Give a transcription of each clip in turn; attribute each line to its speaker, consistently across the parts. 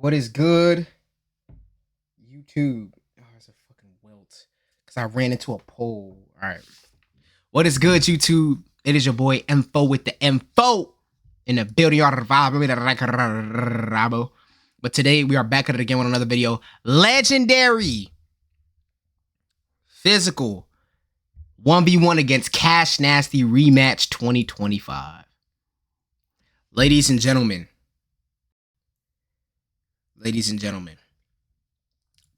Speaker 1: What is good, YouTube? Oh, it's a fucking welt because I ran into a pole. All right. What is good, YouTube? It is your boy Info with the info in the building. But today we are back at it again with another video. Legendary physical 1v1 against Cashnasty rematch 2025. Ladies and gentlemen,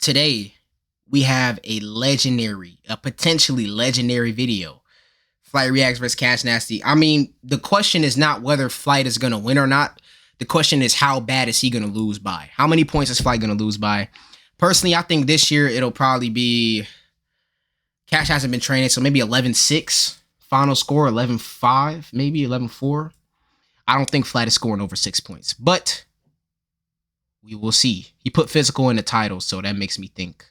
Speaker 1: today we have a potentially legendary video. Flight Reacts versus Cashnasty. I mean, the question is not whether Flight is going to win or not. The question is how bad is he going to lose by? How many points is Flight going to lose by? Personally, I think this year it'll probably be... Cash hasn't been training, so maybe 11-6. Final score 11-5, maybe 11-4. I don't think Flight is scoring over 6 points, but we will see. He put physical in the title, so that makes me think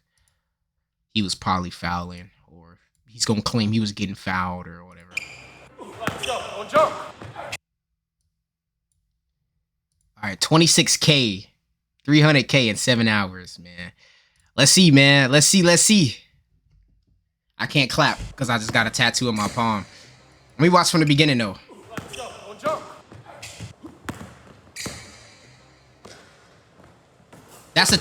Speaker 1: he was probably fouling, or he's going to claim he was getting fouled or whatever.
Speaker 2: Don't jump.
Speaker 1: All right, 26K, 300K in 7 hours, man. Let's see, man. Let's see. I can't clap because I just got a tattoo on my palm. Let me watch from the beginning, though.
Speaker 2: Don't jump.
Speaker 1: That's the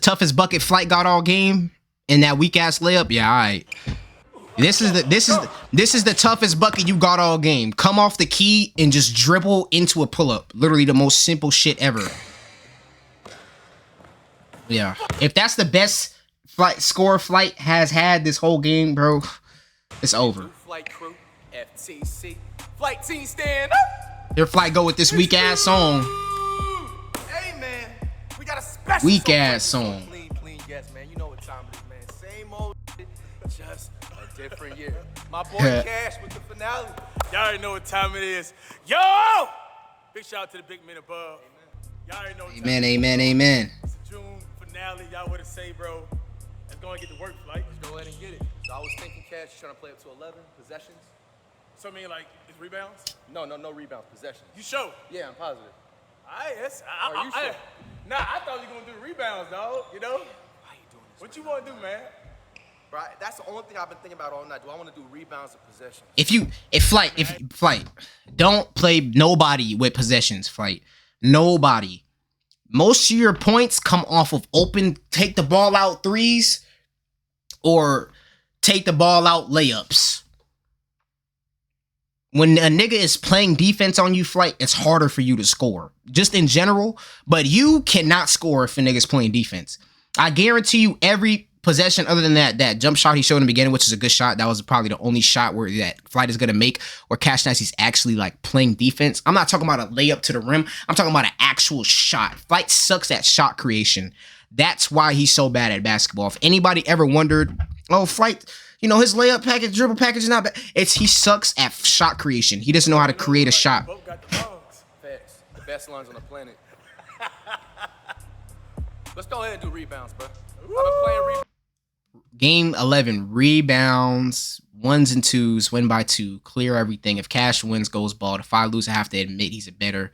Speaker 1: toughest bucket Flight got all game in that weak ass layup. Yeah, all right. This is the toughest bucket you got all game. Come off the key and just dribble into a pull-up. Literally the most simple shit ever. Yeah. If that's the best Flight has had this whole game, bro, it's over.
Speaker 2: Flight crew, FTC, Flight team stand up.
Speaker 1: Your Flight go with this weak ass song.
Speaker 2: Hey man, we got a special
Speaker 1: Weak ass song.
Speaker 2: Clean, yes man. You know what time it is, man. Same old shit, just a different year. My boy Cash with the finale. Y'all already know what time it is. Yo! Big shout out to the big men above. Y'all already know what time it is.
Speaker 1: Amen.
Speaker 2: It's a June finale. Y'all what to say, bro? Let's go and get to work, Flight. Let's go ahead and get it. So I was thinking Cash is trying to play up to 11 possessions. So I mean, like, it's rebounds? No rebounds, possessions. You sure? Yeah, I'm positive. Alright, yes. Are you sure? Nah, I thought you were gonna do rebounds, dog. You know? Why you doing this? What you wanna do, man? Bro, that's the only thing I've been thinking about all night. Do I want to do rebounds or possessions? If Flight, don't play nobody with possessions, Flight. Nobody. Most of your points come off of open, take the ball out threes or take the ball out layups. When a nigga is playing defense on you, Flight, it's harder for you to score. Just in general, but you cannot score if a nigga's playing defense. I guarantee you every possession other than that jump shot he showed in the beginning, which is a good shot. That was probably the only shot where that Flight is going to make where Cashnasty's actually like playing defense. I'm not talking about a layup to the rim. I'm talking about an actual shot. Flight sucks at shot creation. That's why he's so bad at basketball. If anybody ever wondered, oh, Flight, you know, his layup package, dribble package is not bad. He sucks at shot creation. He doesn't know how to create a shot. Both got the lungs. Facts. The best lungs on the planet. Let's go ahead and do rebounds, bro. I've been playing rebounds.
Speaker 1: Game 11, rebounds, 1s and 2s, win by 2, clear everything. If Cash wins, goes ball. If I lose, I have to admit he's better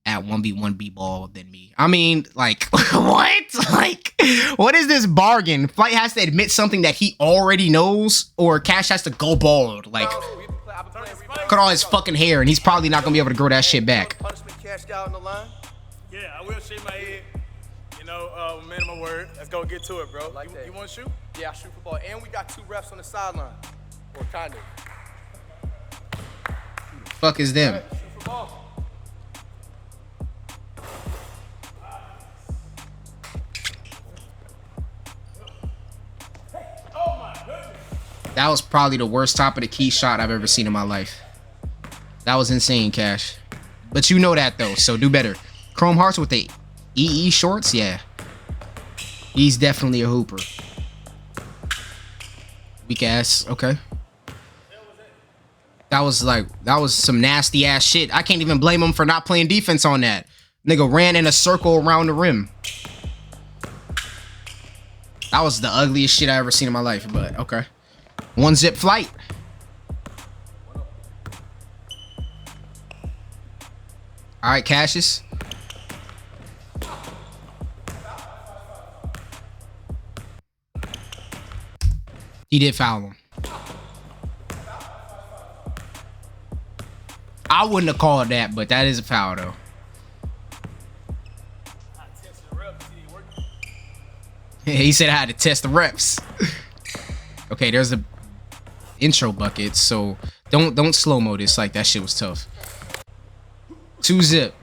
Speaker 1: at 1v1 ball than me. I mean, like, what? Like, what is this bargain? Flight has to admit something that he already knows, or Cash has to go bald. Like, look at all his fucking hair, and he's probably not going to be able to grow that shit back.
Speaker 2: Punishment Cash got on the line. Yeah, I will shave my head. You know, man of my word. Let's go get to it, bro. Like you want to shoot? Yeah, I shoot football. And we got 2 refs on the sideline. Or kind of.
Speaker 1: Who the fuck is them?
Speaker 2: Right, shoot football. Oh my goodness.
Speaker 1: That was probably the worst top of the key shot I've ever seen in my life. That was insane, Cash. But you know that, though, so do better. Chrome Hearts with the EE shorts, yeah. He's definitely a hooper. Weak ass, okay. That was some nasty ass shit. I can't even blame him for not playing defense on that. Nigga ran in a circle around the rim. That was the ugliest shit I ever seen in my life, but okay. 1-zip Flight. All right, Cassius. He did foul him. I wouldn't have called that, but that is a foul though. He said I had to test the reps. Okay, there's a intro bucket, so don't slow-mo this like that shit was tough. 2-zip.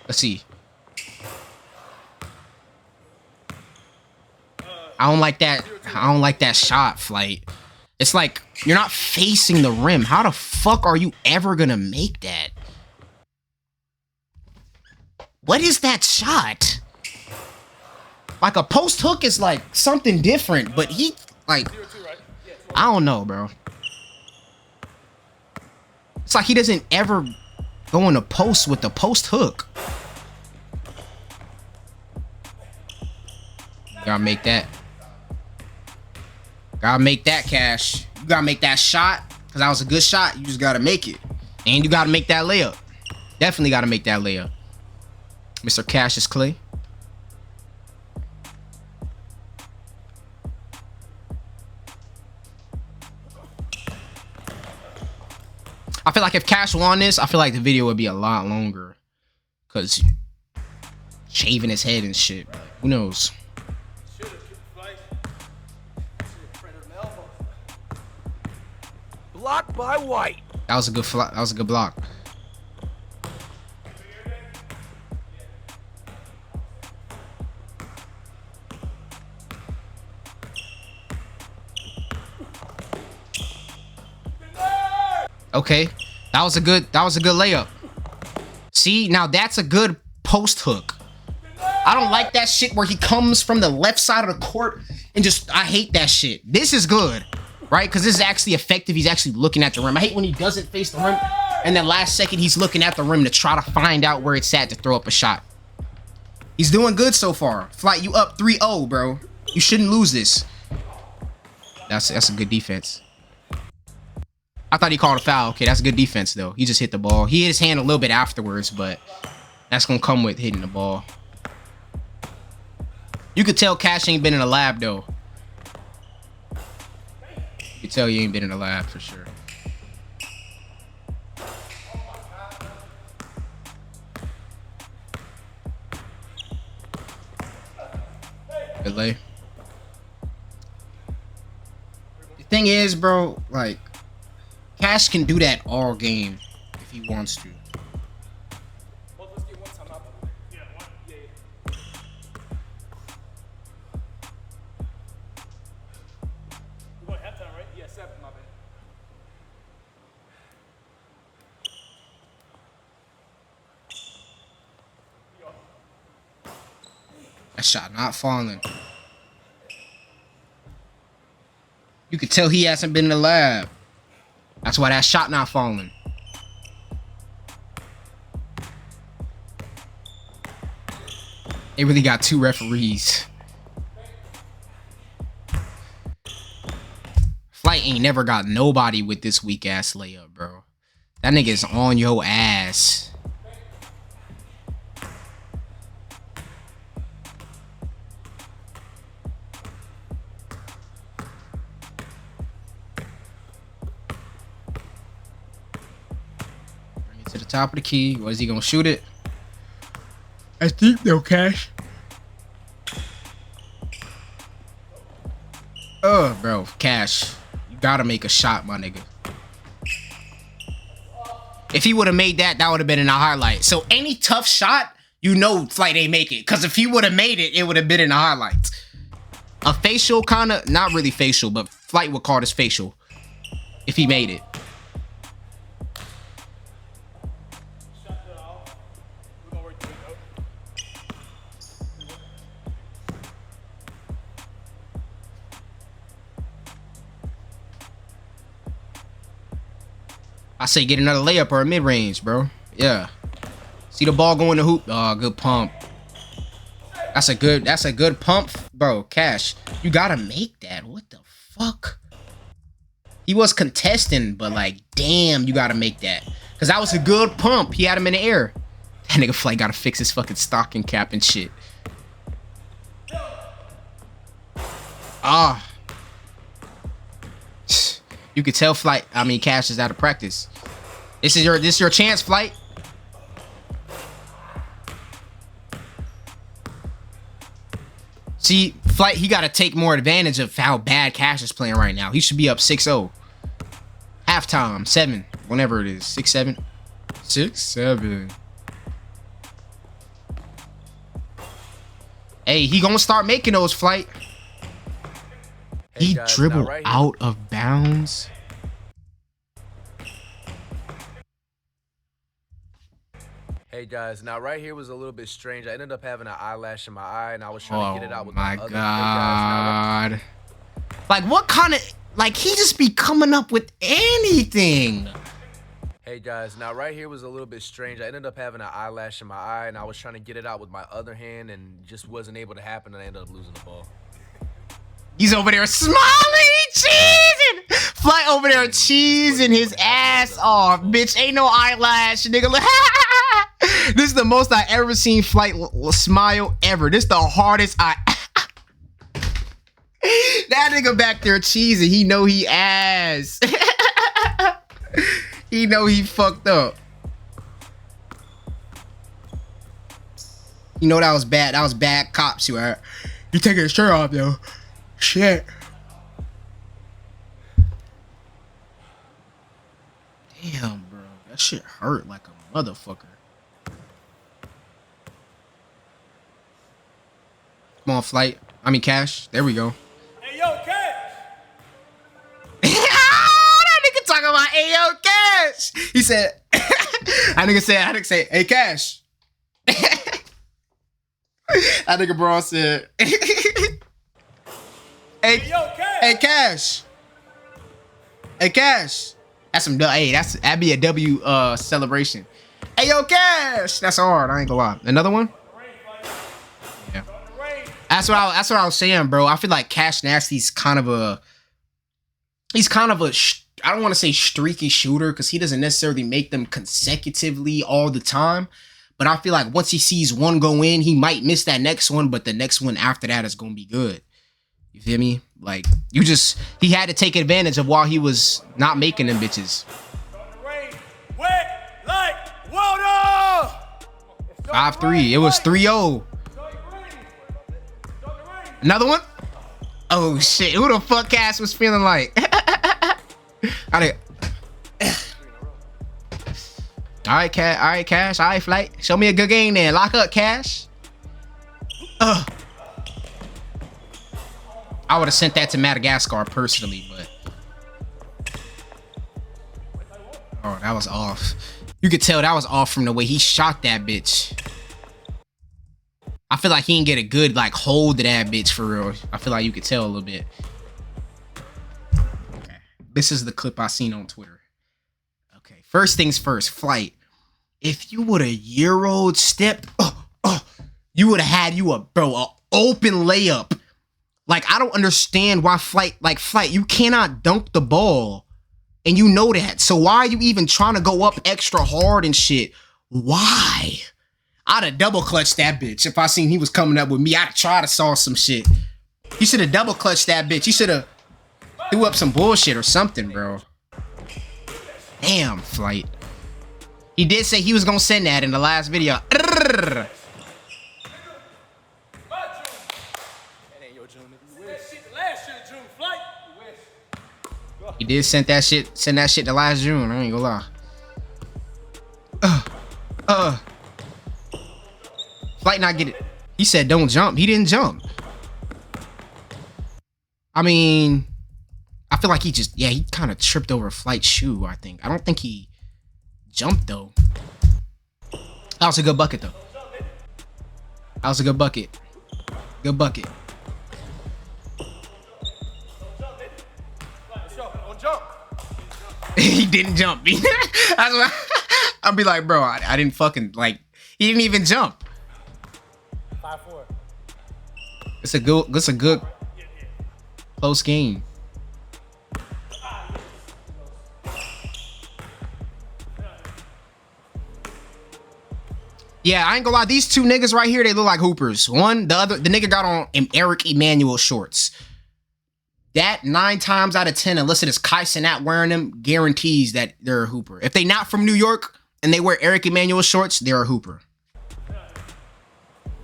Speaker 1: Let's see. I don't like that shot, Flight. It's like you're not facing the rim. How the fuck are you ever gonna make that? What is that shot? Like a post hook is like something different, but he like I don't know, bro. It's like he doesn't ever go in a post with the post hook. You gotta make that. Gotta make that, Cash. You gotta make that shot, because that was a good shot. You just gotta make it. And you gotta make that layup. Definitely gotta make that layup. Mr. Cassius Clay. I feel like if Cash won this, I feel like the video would be a lot longer. Because shaving his head and shit. Who knows?
Speaker 2: Blocked by White.
Speaker 1: That was a good that was a good block. Okay, that was a good layup. See, now that's a good post hook. I don't like that shit where he comes from the left side of the court and just, I hate that shit. This is good, right? Because this is actually effective. He's actually looking at the rim. I hate when he doesn't face the rim and then last second he's looking at the rim to try to find out where it's at to throw up a shot. He's doing good so far. Flight, you up 3-0, bro. You shouldn't lose this. That's a good defense. I thought he called a foul. Okay, that's good defense, though. He just hit the ball. He hit his hand a little bit afterwards, but that's going to come with hitting the ball. You could tell Cash ain't been in the lab, though. You could tell he ain't been in the lab for sure. Good lay. The thing is, bro, like, Cash can do that all game if he wants to.
Speaker 2: Well, let's get one time out. Yeah, one. Yeah. We're going halftime, right? Yeah, 7, my bad.
Speaker 1: That shot not falling. You could tell he hasn't been in the lab. That's why that shot not falling. They really got 2 referees. Flight ain't never got nobody with this weak ass layup, bro. That nigga's on your ass. To the top of the key. Was he gonna shoot it? I think no, Cash. Bro, Cash, you gotta make a shot, my nigga. If he would have made that, that would have been in the highlight. So any tough shot, you know Flight ain't make it. Because if he would have made it, it would have been in the highlights. A facial kind of, not really facial, but Flight would call this facial if he made it. I say get another layup or a mid-range, bro. Yeah. See the ball go in the hoop. Oh, good pump. That's a good pump, bro. Cash, you gotta make that. What the fuck? He was contesting, but like, damn, you gotta make that. Cause that was a good pump. He had him in the air. That nigga Flight gotta fix his fucking stocking cap and shit. Ah. You could tell Cash is out of practice. This is your chance, Flight. See, Flight, he got to take more advantage of how bad Cash is playing right now. He should be up 6-0. Halftime, 7, whenever it is. 6-7. 6-7. Hey, he gonna start making those, Flight. He dribbled out of bounds.
Speaker 2: Hey guys, now right here was a little bit strange. I ended up having an eyelash in my eye, and I was trying to get it out with my other.
Speaker 1: God. Like, what kind of... Like, he just be coming up with anything.
Speaker 2: Hey guys, now right here was a little bit strange. I ended up having an eyelash in my eye, and I was trying to get it out with my other hand, and just wasn't able to happen, and I ended up losing the ball.
Speaker 1: He's over there smiling, cheesing. Flight over there cheesing his ass off. Bitch, ain't no eyelash, nigga. This is the most I ever seen Flight smile ever. This the hardest I... That nigga back there cheesing. He know he ass. He know he fucked up. You know that was bad. That was bad cops. You taking his shirt off, yo. Shit. Damn, bro. That shit hurt like a motherfucker. Come on, Flight. Cash. There we go.
Speaker 2: Hey, yo, Cash.
Speaker 1: That nigga talking about, hey, yo, Cash. He said, that nigga said, hey, Cash. That nigga bro said, Hey, yo, Cash. Hey, Cash. Hey, Cash. That's some. Hey, that'd be a W celebration. Hey, yo, Cash. That's hard. I ain't gonna lie. Another one. Yeah. That's what I was saying, bro. I feel like Cashnasty's kind of a. He's kind of a. I don't want to say streaky shooter because he doesn't necessarily make them consecutively all the time. But I feel like once he sees one go in, he might miss that next one, but the next one after that is gonna be good. You feel me? Like, he had to take advantage of while he was not making them bitches. 5-3. It was 3-0. Another one? Oh, shit. Who the fuck Cash was feeling like? All right, Cash. All right, Flight. Show me a good game then. Lock up, Cash. I would have sent that to Madagascar personally, but... Oh, that was off. You could tell that was off from the way he shot that bitch. I feel like he didn't get a good, like, hold to that bitch for real. I feel like you could tell a little bit. Okay. This is the clip I seen on Twitter. Okay. First things first, Flight. If you would have Euro'd step... you would have had you a open layup. Like, I don't understand why Flight, you cannot dunk the ball. And you know that. So why are you even trying to go up extra hard and shit? Why? I'd have double clutched that bitch. If I seen he was coming up with me, I'd try to saw some shit. He should have double clutched that bitch. He should have threw up some bullshit or something, bro. Damn, Flight. He did say he was gonna send that in the last video. He did send that shit to last June. I ain't gonna lie. Flight not get it. He said don't jump. He didn't jump. I mean, I feel like he kind of tripped over Flight's shoe, I think. I don't think he jumped though. That was a good bucket though. That was a good bucket. Good bucket. He didn't jump. That's what I'll be like, bro, I didn't fucking, like, he didn't even jump.
Speaker 2: 5-4.
Speaker 1: It's a good close game. Yeah, I ain't gonna lie, these two niggas right here, they look like hoopers. One, the nigga got on Eric Emanuel shorts. That 9 times out of 10, unless it is Kyson not wearing them, guarantees that they're a hooper. If they not from New York and they wear Eric Emanuel shorts, they're a hooper.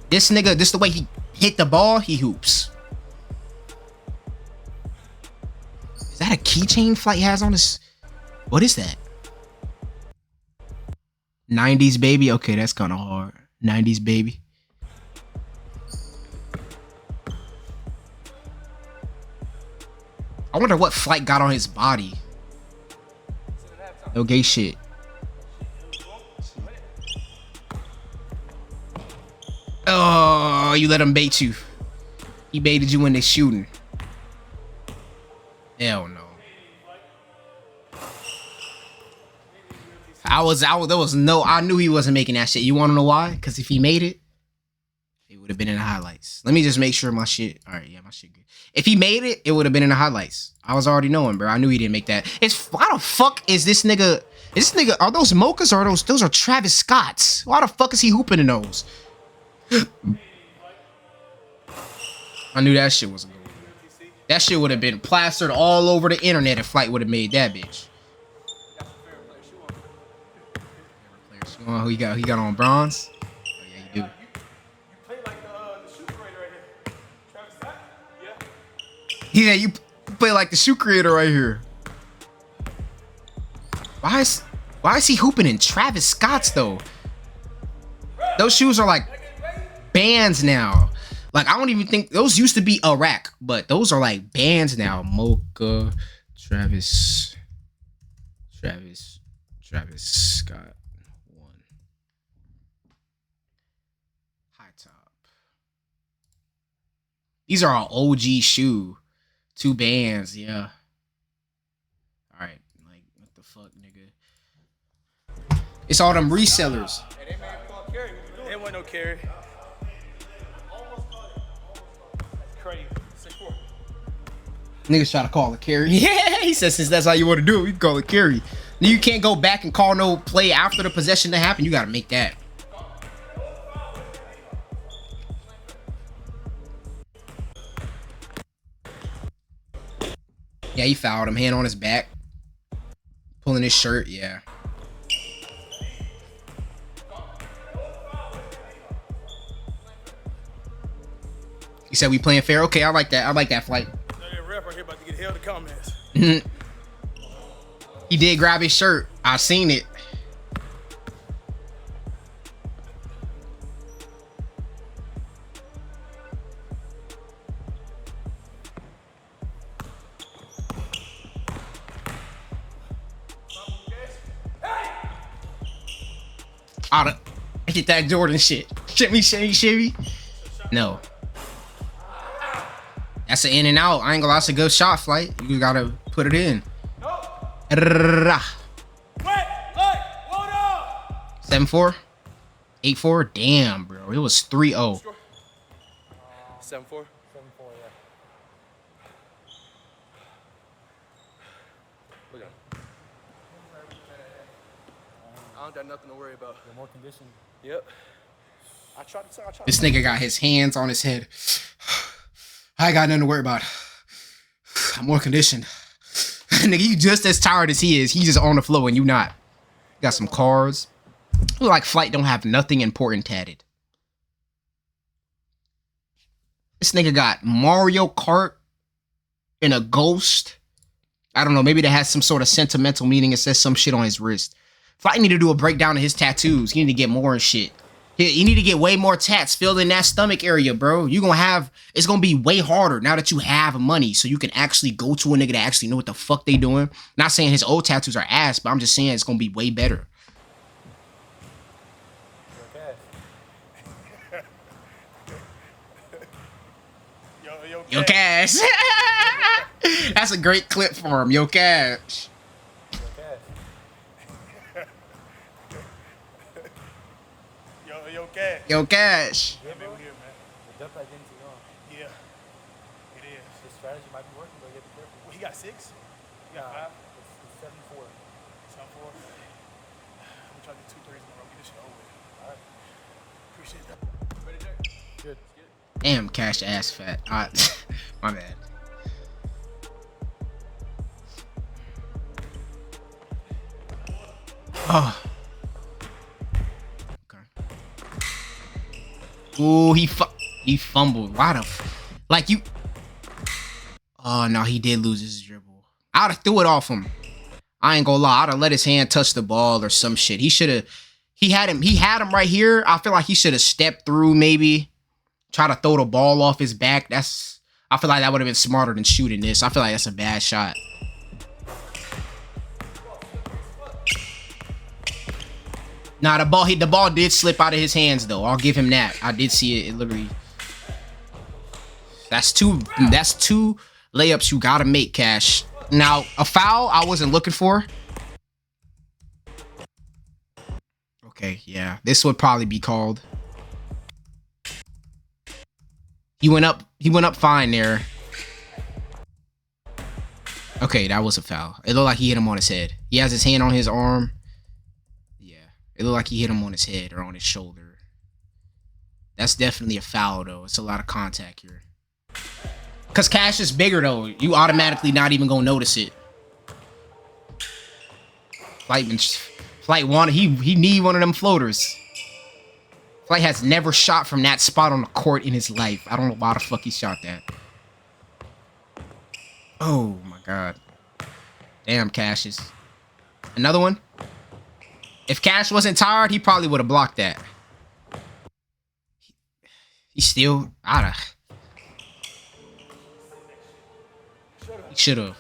Speaker 1: This nigga, this the way he hit the ball, he hoops. Is that a keychain Flight has on his? What is that? 90s baby? Okay, that's kind of hard. 90s baby. I wonder what Flight got on his body. No gay shit. Oh, you let him bait you. He baited you when they shooting. Hell no. I knew he wasn't making that shit. You want to know why? Because if he made it, it would have been in the highlights. Let me just make sure my shit. All right, yeah, my shit good. If he made it, it would have been in the highlights. I was already knowing, bro. I knew he didn't make that. Why the fuck is this nigga? Are those mochas or those are Travis Scott's? Why the fuck is he hooping in those? I knew that shit wasn't good. That shit would have been plastered all over the internet if Flight would have made that bitch. Who he got on bronze? Oh yeah, you do.
Speaker 2: You play like the shoe creator right here. Travis Scott? Yeah.
Speaker 1: Yeah, you play like the shoe creator right here. Why is he hooping in Travis Scott's though? Those shoes are like bands now. Like I don't even think those used to be a rack, but those are like bands now. Mocha, Travis Scott. High top. These are an OG shoe. 2 bands, yeah. All right, like what the fuck, nigga? It's all them resellers.
Speaker 2: Hey, they man called Kerry. There wasn't no Kerry. Crazy. 6'4".
Speaker 1: Niggas try to call it carry. Yeah, he says since that's how you want to do it, we can call it carry. Then you can't go back and call no play after the possession to happen. You got to make that. Yeah, he fouled him. Hand on his back. Pulling his shirt, yeah. He said we playing fair. Okay, I like that. I like that Flight.
Speaker 2: That ref right here about to get held to comments.
Speaker 1: He did grab his shirt. I seen it. I get that Jordan shit. Shimmy, shimmy, shimmy. No. That's an in and out. I ain't gonna lie, that's a good shot, Flight. You gotta put it in. 7-4? 8-4? Damn, bro. It was 3-0.
Speaker 2: 7-4? 7-4, yeah. Look at him. I don't got nothing to worry about. You're more conditioned. Yep. I tried to
Speaker 1: This nigga got his hands on his head. I ain't got nothing to worry about. I'm more conditioned. Nigga, you just as tired as he is. He's just on the floor and you not. Got some cards. Look like Flight don't have nothing important tatted. This nigga got Mario Kart and a ghost. I don't know. Maybe that has some sort of sentimental meaning. It says some shit on his wrist. Flight need to do a breakdown of his tattoos. He need to get more and shit. You need to get way more tats filled in that stomach area, bro. You gonna have, it's gonna be way harder now that you have money, so you can actually go to a nigga that actually know what the fuck they doing. Not saying his old tattoos are ass, but I'm just saying it's gonna be way better. Yo, Cash. That's a great clip for him. Yo, Cash. Yo, Cash.
Speaker 2: Yeah, man, we here, man. The depth identity on. Yeah, it is. His strategy might be working, but you have to be careful. Well, he got 6? He got 5? It's 7-4. 7-4? I'm trying to do 2 threes in a row. Get this shit over with. All right. Appreciate that. Ready, Jack? Good.
Speaker 1: Damn, Cash ass fat. My bad. Oh. Okay. Ooh, he fumbled. Why the like you? Oh no, he did lose his dribble. I'd have threw it off him. I ain't gonna lie. I'd have let his hand touch the ball or some shit. He should have. He had him right here. I feel like he should have stepped through, maybe try to throw the ball off his back. I feel like that would have been smarter than shooting this. I feel like that's a bad shot. Nah, the ball did slip out of his hands though. I'll give him that. I did see it. It literally. That's two layups you gotta make, Cash. Now, a foul I wasn't looking for. Okay, yeah. This would probably be called. He went up fine there. Okay, that was a foul. It looked like he hit him on his head. He has his hand on his arm. Yeah. It looked like he hit him on his head or on his shoulder. That's definitely a foul though. It's a lot of contact here. Cause Cash is bigger though. You automatically not even gonna notice it. Flight wanted he need one of them floaters. Flight has never shot from that spot on the court in his life. I don't know why the fuck he shot that. Oh my god. Damn, Cassius. Another one? If Cash wasn't tired, he probably would have blocked that. He still outta. He should have.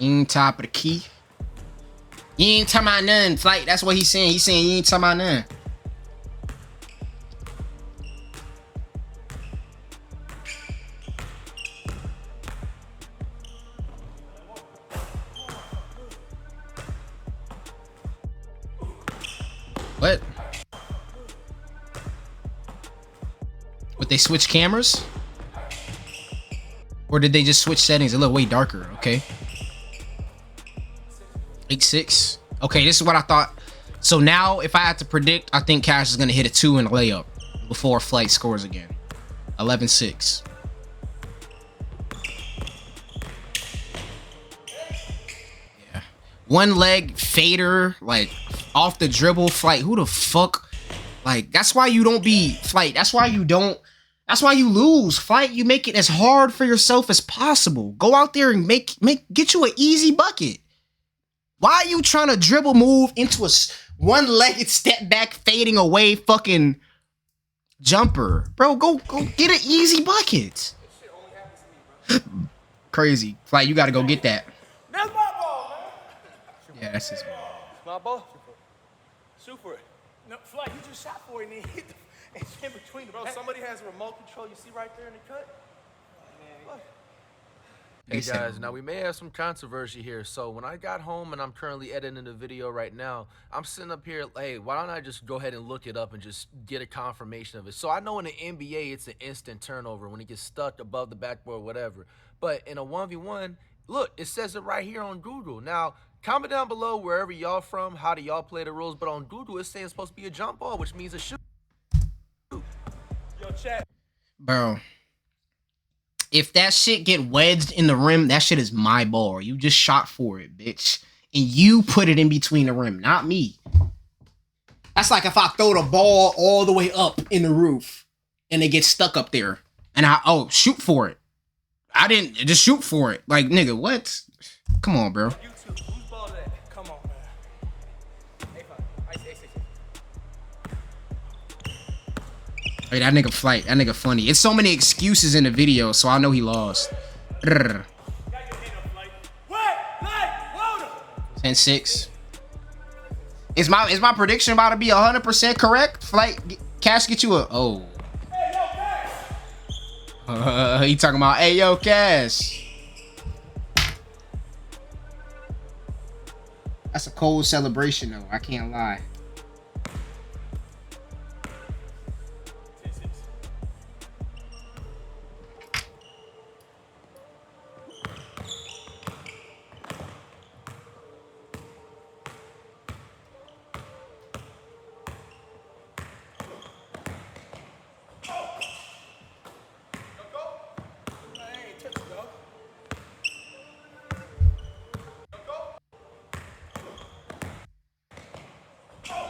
Speaker 1: You ain't top of the key. You ain't talking about none, Flight. That's what he's saying. He's saying you ain't talking about none. What? Would they switch cameras? Or did they just switch settings? It looked way darker. Okay. 8-6. Okay, this is what I thought. So now, if I had to predict, I think Cash is going to hit a 2 in a layup before Flight scores again. 11-6. Yeah. One leg fader, like, off the dribble. Flight, who the fuck? Like, that's why you don't be Flight. That's why you lose. Flight, you make it as hard for yourself as possible. Go out there and get you an easy bucket. Why are you trying to dribble move into a one-legged step back fading away fucking jumper? Bro, go get an easy bucket. Crazy. Flight, you gotta go get that.
Speaker 2: That's my ball, man.
Speaker 1: Yeah, that's his ball.
Speaker 2: It's my ball. Shoot for it. No, Flight, you just shot for it and then hit the, it's in between. Bro, somebody has a remote control. You see right there in the cut? Look.
Speaker 3: Hey guys, now we may have some controversy here. So when I got home and I'm currently editing the video right now, I'm sitting up here, hey, why don't I just go ahead and look it up and just get a confirmation of it? So I know in the NBA, it's an instant turnover when it gets stuck above the backboard, whatever. But in a 1v1, look, it says it right here on Google. Now, comment down below wherever y'all from, how do y'all play the rules? But on Google, it's saying it's supposed to be a jump ball, which means a shoot.
Speaker 2: Yo, chat.
Speaker 1: Bro. If that shit get wedged in the rim, that shit is my ball. You just shot for it, bitch. And you put it in between the rim, not me. That's like if I throw the ball all the way up in the roof and it gets stuck up there. And shoot for it. I didn't just shoot for it. Like, nigga, what? Come on, bro.
Speaker 2: YouTube, whose ball is that? Come on, man.
Speaker 1: Hey, that nigga Flight. That nigga funny. It's so many excuses in the video, so I know he lost. 10-6. Is my prediction about to be 100% correct? Flight, Cash get you a... Oh. He talking about, hey, yo, Cash. That's a cold celebration, though. I can't lie.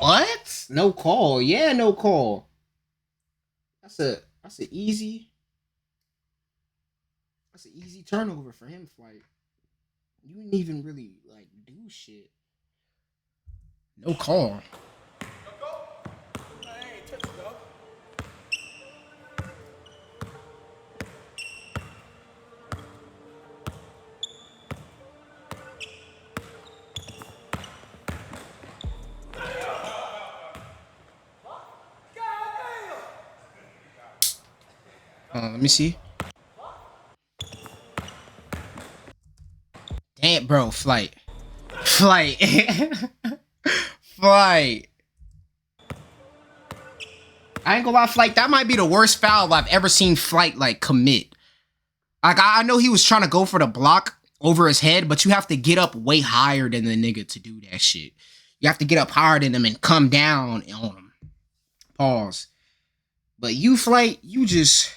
Speaker 1: What? No call. Yeah, no call. That's an easy turnover for him, Flight. You didn't even really like do shit. No call. Let me see. Damn, bro, Flight. Flight. Flight. I ain't gonna lie, Flight, that might be the worst foul I've ever seen Flight, like, commit. Like, I know he was trying to go for the block over his head, but you have to get up way higher than the nigga to do that shit. You have to get up higher than him and come down on him. Pause. But you, Flight, you just...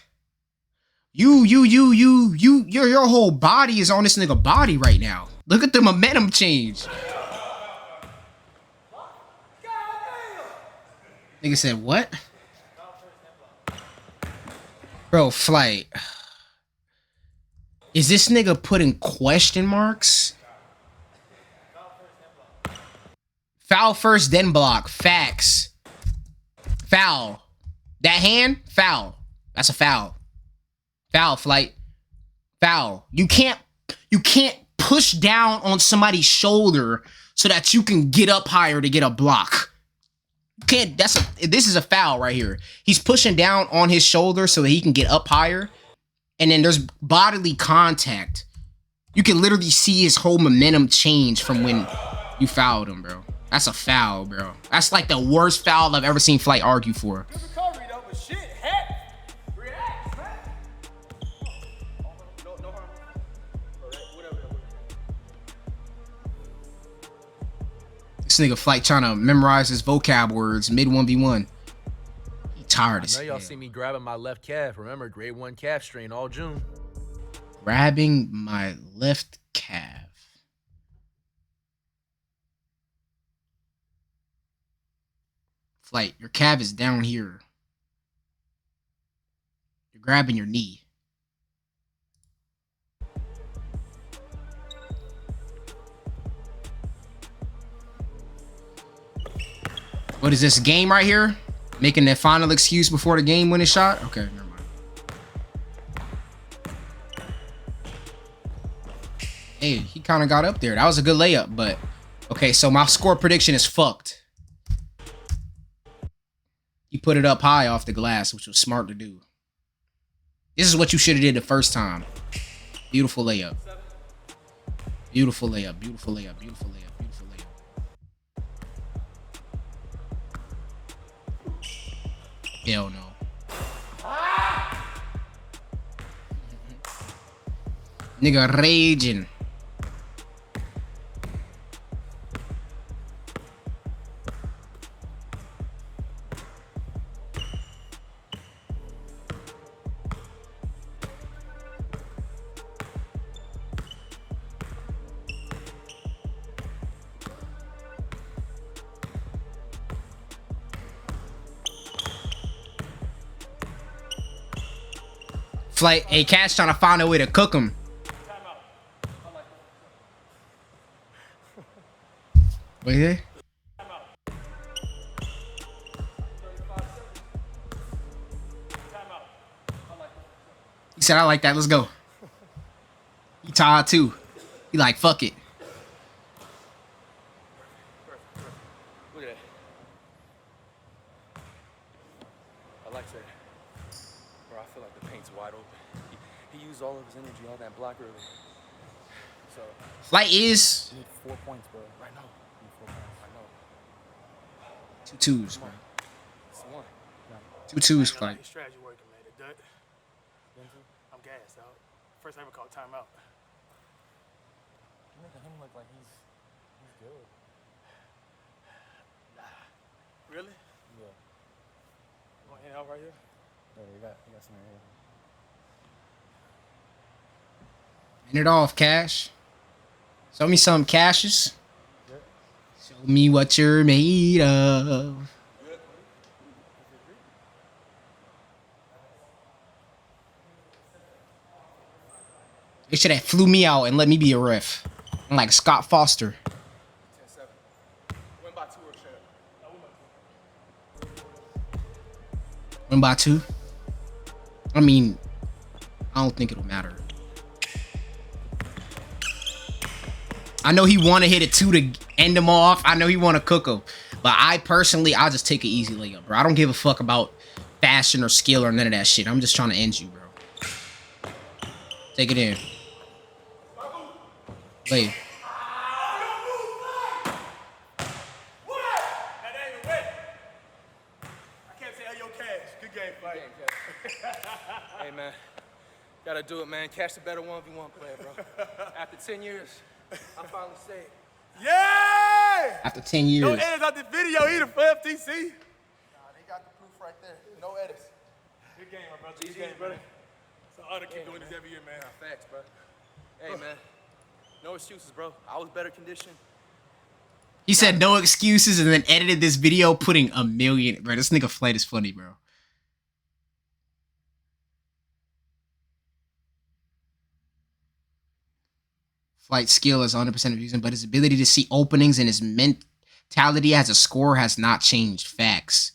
Speaker 1: your whole body is on this nigga body right now. Look at the momentum change. Nigga said what? Bro, Flight. Is this nigga putting question marks? Foul first, then block. Facts. Foul. That hand? Foul. That's a foul. Foul, Flight. Foul. You can't push down on somebody's shoulder so that you can get up higher to get a block. You can't. This is a foul right here. He's pushing down on his shoulder so that he can get up higher. And then there's bodily contact. You can literally see his whole momentum change from when you fouled him, bro. That's a foul, bro. That's like the worst foul I've ever seen Flight argue for.
Speaker 2: Good recovery, though, but shit, heck. React, man. No harm. Whatever.
Speaker 1: This nigga Flight trying to memorize his vocab words mid 1v1. He tired as
Speaker 3: hell. I know y'all see me grabbing my left calf. Remember, grade 1 calf strain all June.
Speaker 1: Grabbing my left calf. Flight, your calf is down here. You're grabbing your knee. What is this game right here? Making that final excuse before the game winning shot? Okay, never mind. Hey, he kind of got up there. That was a good layup, but okay, so my score prediction is fucked. He put it up high off the glass, which was smart to do. This is what you should have did the first time. Beautiful layup. Beautiful layup. Beautiful layup. Beautiful layup. Beautiful layup. Hell no. Nigga raging. Flight, hey, Cash trying to find a way to cook him. What is it? He said, I like that. Let's go. He tired too. He like, fuck it.
Speaker 2: Look at that. I like that. Bro, I feel like the paint's wide open. He used all of his energy on that block earlier. So
Speaker 1: Flight is
Speaker 2: you need 4 points, bro. Right now. You need 4 points. I know.
Speaker 1: 2 twos, bro.
Speaker 2: It's one.
Speaker 1: 2 twos, Flight.
Speaker 2: His strategy working, man. The duck. I'm gassed out. First I ever called timeout. You're making him look like he's good. Nah. Really? Yeah. You want to hang out right here? Yeah, you got some right here.
Speaker 1: End it off, Cash. Show me some cashes. Show Show me what you're made of. They should have flew me out and let me be a ref. I'm like Scott Foster.
Speaker 2: 10-7. Win by 2 or shut up.
Speaker 1: Win by 2? I mean, I don't think it'll matter. I know he want to hit a 2 to end him off. I know he want to cook him. But I personally, I'll just take an easy layup, bro. I don't give a fuck about fashion or skill or none of that shit. I'm just trying to end you, bro. Take it in. Lay.
Speaker 2: Hey, man. Gotta do it, man. Cash the better 1v1 player, bro. After 10 years, I finally say it. Yeah!
Speaker 1: After 10 years.
Speaker 2: No edits out the video either for FTC. Nah, they got the proof right there. No edits. Good game, my brother. Good game, brother. It's an honor to keep doing this every year, man. Nah, facts, bro. Hey, man. No excuses, bro. I was better conditioned.
Speaker 1: He said no excuses and then edited this video putting 1 million. Bro, this nigga Flight is funny, bro. Flight skill is 100% of using, but his ability to see openings and his mentality as a scorer has not changed. Facts.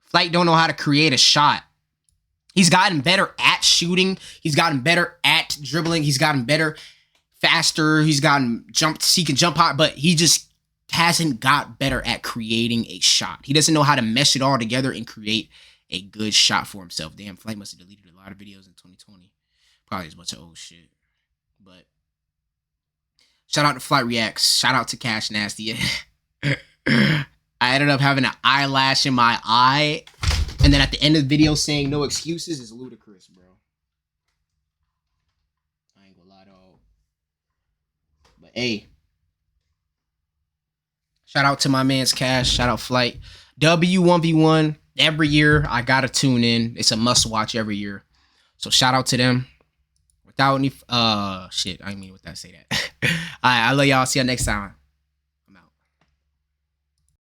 Speaker 1: Flight don't know how to create a shot. He's gotten better at shooting. He's gotten better at dribbling. He's gotten better, faster. He's gotten he can jump high, but he just hasn't got better at creating a shot. He doesn't know how to mesh it all together and create a good shot for himself. Damn, Flight must have deleted a lot of videos in 2020. Probably a bunch of old shit. But shout out to Flight Reacts. Shout out to Cashnasty. I ended up having an eyelash in my eye. And then at the end of the video saying no excuses is ludicrous, bro. I ain't gonna lie, dog. But hey. Shout out to my man's Cash. Shout out Flight. W1v1. Every year, I gotta tune in. It's a must watch every year. So shout out to them. Without any shit, I didn't mean with that say that. Alright, I love y'all. See y'all next time.